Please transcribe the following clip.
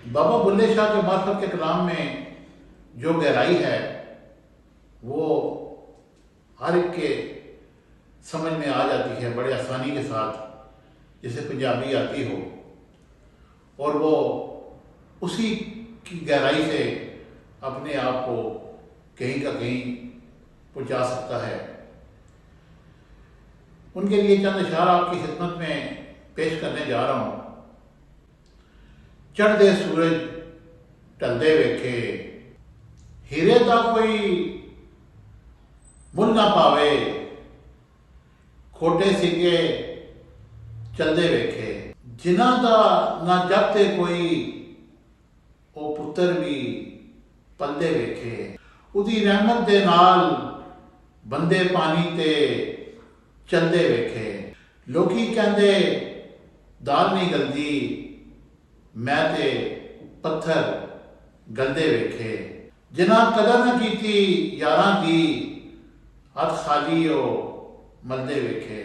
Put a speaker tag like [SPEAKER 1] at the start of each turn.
[SPEAKER 1] बाबा बुल्ले शाह के मार्फत के कलाम में जो गहराई है वो हर एक के समझ में आ जाती है बड़े आसानी के साथ, जैसे पंजाबी आती हो, और वो उसी की गहराई से अपने आप को कहीं का कहीं पहुंचा सकता है। उनके लिए चंद अशार आपकी खिदमत में पेश करने जा रहा हूं। चढ़दे सूरज ढलदे वेखे, हीरे दा कोई मुल ना पावे, खोटे सिगे चलदे वेखे, जिन्हां दा ना जगते कोई, ओ पुत्र भी पलदे वेखे, उदी रहमत दे नाल बंदे पानी ते चलदे वेखे, लोकी कहंदे दाल नहीं गलदी, मैं ते पत्थर गलदे वेखे, जिन्हां कदर न कीती यारां दी, हथ खाली ओ मलदे वेखे।